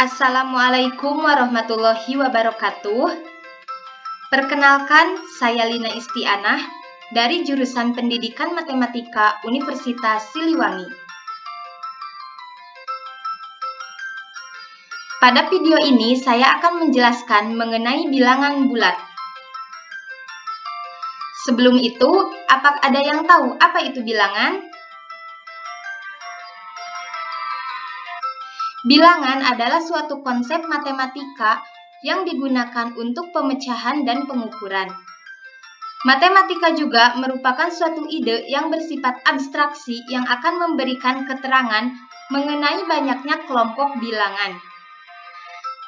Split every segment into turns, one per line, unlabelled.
Assalamualaikum warahmatullahi wabarakatuh. Perkenalkan, saya Lina Istianah dari jurusan Pendidikan Matematika Universitas Siliwangi. Pada video ini saya akan menjelaskan mengenai bilangan bulat. Sebelum itu, apakah ada yang tahu apa itu bilangan? Bilangan adalah suatu konsep matematika yang digunakan untuk pemecahan dan pengukuran. Matematika juga merupakan suatu ide yang bersifat abstraksi yang akan memberikan keterangan mengenai banyaknya kelompok bilangan.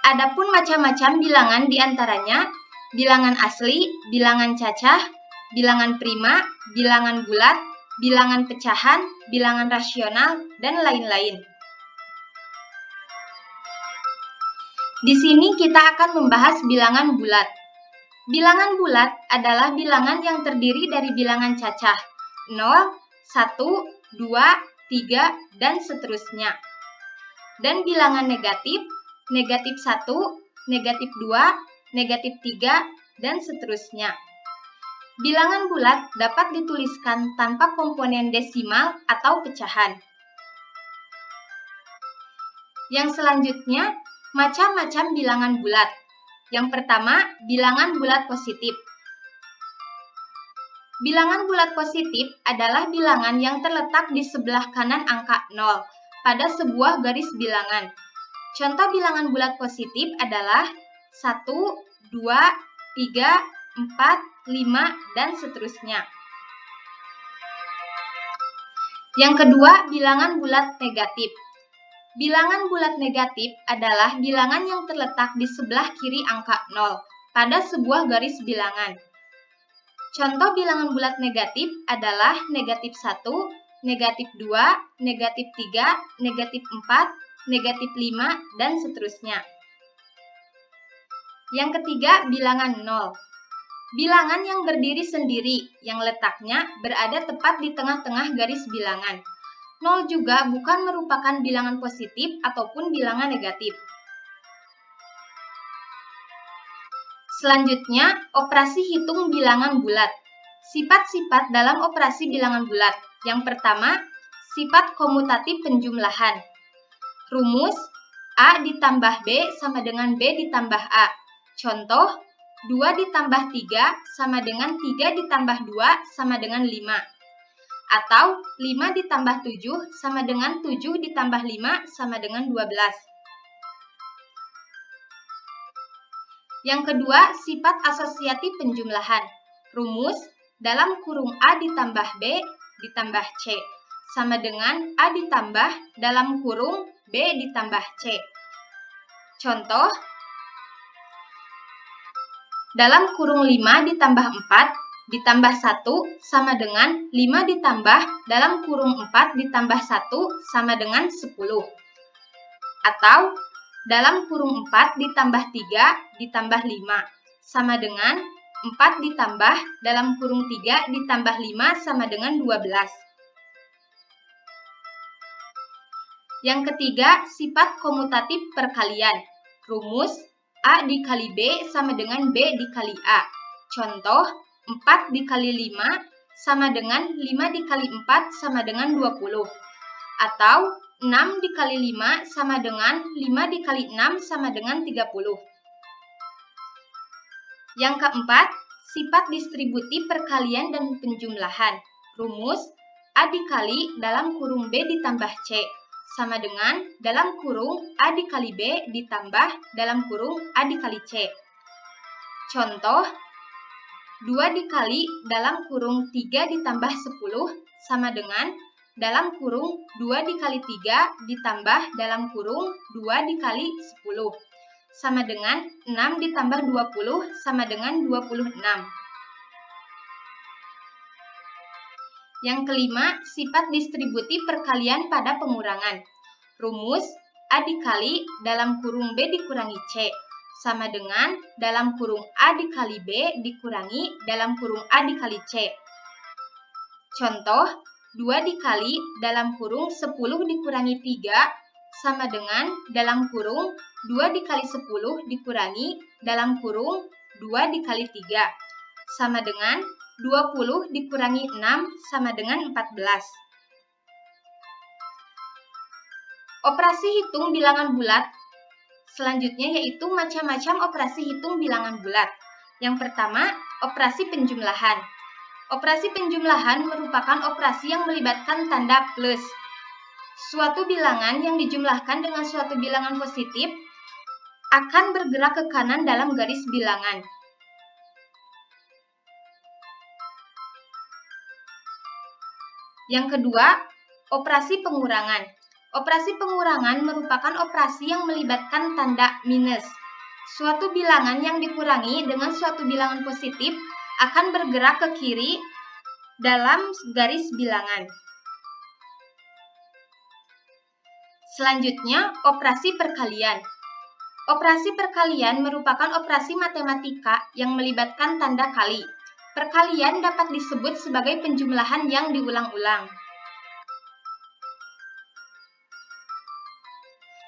Adapun macam-macam bilangan diantaranya bilangan asli, bilangan cacah, bilangan prima, bilangan bulat, bilangan pecahan, bilangan rasional, dan lain-lain. Di sini kita akan membahas bilangan bulat. Bilangan bulat adalah bilangan yang terdiri dari bilangan cacah 0, 1, 2, 3, dan seterusnya. Dan bilangan negatif, negatif 1, negatif 2, negatif 3, dan seterusnya. Bilangan bulat dapat dituliskan tanpa komponen desimal atau pecahan. Yang selanjutnya, macam-macam bilangan bulat. Yang pertama, bilangan bulat positif. Bilangan bulat positif adalah bilangan yang terletak di sebelah kanan angka 0 pada sebuah garis bilangan. Contoh bilangan bulat positif adalah 1, 2, 3, 4, 5, dan seterusnya. Yang kedua, bilangan bulat negatif. Bilangan bulat negatif adalah bilangan yang terletak di sebelah kiri angka 0 pada sebuah garis bilangan. Contoh bilangan bulat negatif adalah negatif 1, negatif 2, negatif 3, negatif 4, negatif 5, dan seterusnya. Yang ketiga, bilangan 0. Bilangan yang berdiri sendiri yang letaknya berada tepat di tengah-tengah garis bilangan. 0 juga bukan merupakan bilangan positif ataupun bilangan negatif. Selanjutnya, operasi hitung bilangan bulat. Sifat-sifat dalam operasi bilangan bulat. Yang pertama, sifat komutatif penjumlahan. Rumus A ditambah B sama dengan B ditambah A. Contoh, 2 ditambah 3 sama dengan 3 ditambah 2 sama dengan 5. Atau 5 ditambah 7 sama dengan 7 ditambah 5 sama dengan 12. Yang kedua, sifat asosiatif penjumlahan. Rumus dalam kurung A ditambah B ditambah C sama dengan A ditambah dalam kurung B ditambah C. Contoh, dalam kurung 5 ditambah 4 ditambah 1 sama dengan 5 ditambah dalam kurung 4 ditambah 1 sama dengan 10. Atau dalam kurung 4 ditambah 3 ditambah 5 sama dengan 4 ditambah dalam kurung 3 ditambah 5 sama dengan 12. Yang ketiga, sifat komutatif perkalian. Rumus A dikali B sama dengan B dikali A. Contoh, 4 dikali 5 sama dengan 5 dikali 4 sama dengan 20. Atau 6 dikali 5 sama dengan 5 dikali 6 sama dengan 30. Yang keempat, sifat distributif perkalian dan penjumlahan. Rumus A dikali dalam kurung B ditambah C sama dengan dalam kurung A dikali B ditambah dalam kurung A dikali C. Contoh, 2 dikali dalam kurung 3 ditambah 10 sama dengan dalam kurung 2 dikali 3 ditambah dalam kurung 2 dikali 10 sama dengan 6 ditambah 20 sama dengan 26. Yang kelima, sifat distributif perkalian pada pengurangan. Rumus A dikali dalam kurung B dikurangi C sama dengan dalam kurung A dikali B dikurangi dalam kurung A dikali C. Contoh, 2 dikali dalam kurung 10 dikurangi 3 sama dengan dalam kurung 2 dikali 10 dikurangi dalam kurung 2 dikali 3 sama dengan 20 dikurangi 6 sama dengan 14. Operasi hitung bilangan bulat selanjutnya yaitu macam-macam operasi hitung bilangan bulat. Yang pertama, operasi penjumlahan. Operasi penjumlahan merupakan operasi yang melibatkan tanda plus. Suatu bilangan yang dijumlahkan dengan suatu bilangan positif akan bergerak ke kanan dalam garis bilangan. Yang kedua, operasi pengurangan. Operasi pengurangan merupakan operasi yang melibatkan tanda minus. Suatu bilangan yang dikurangi dengan suatu bilangan positif akan bergerak ke kiri dalam garis bilangan. Selanjutnya, operasi perkalian. Operasi perkalian merupakan operasi matematika yang melibatkan tanda kali. Perkalian dapat disebut sebagai penjumlahan yang diulang-ulang.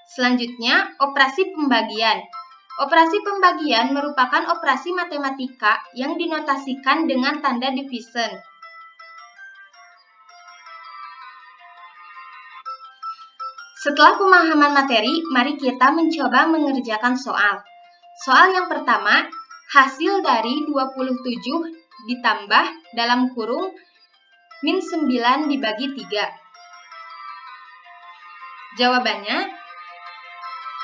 Selanjutnya, operasi pembagian. Operasi pembagian merupakan operasi matematika yang dinotasikan dengan tanda division. Setelah pemahaman materi, mari kita mencoba mengerjakan soal. Soal yang pertama, hasil dari 27 ditambah dalam kurung min 9 dibagi 3. Jawabannya,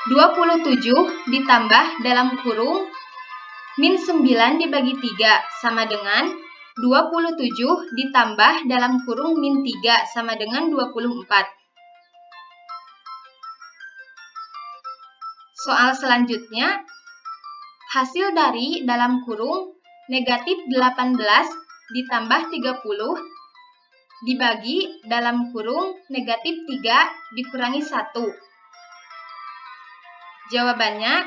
27 ditambah dalam kurung min 9 dibagi 3 sama dengan 27 ditambah dalam kurung min 3 sama dengan 24. Soal selanjutnya, hasil dari dalam kurung negatif 18 ditambah 30 dibagi dalam kurung negatif 3 dikurangi 1. Jawabannya,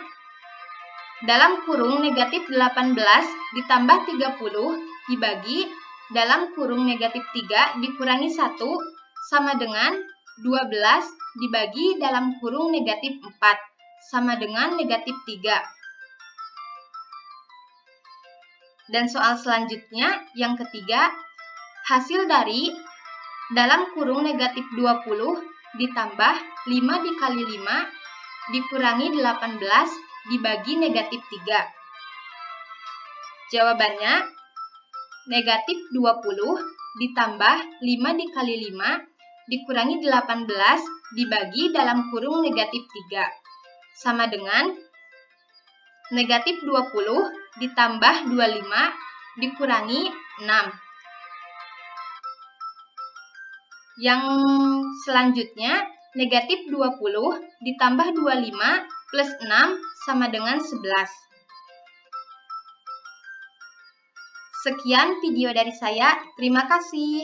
dalam kurung negatif 18 ditambah 30 dibagi dalam kurung negatif 3 dikurangi 1 sama dengan 12 dibagi dalam kurung negatif 4 sama dengan negatif 3. Dan soal selanjutnya, yang ketiga, hasil dari dalam kurung negatif 20 ditambah 5 dikali 5 dikurangi 18 dibagi negatif 3. Jawabannya, negatif 20 ditambah 5 dikali 5 dikurangi 18 dibagi dalam kurung negatif 3. Sama dengan negatif 20 ditambah 25 dikurangi 6. Yang selanjutnya, negatif 20 ditambah 25 plus 6 sama dengan 11. Sekian video dari saya, terima kasih.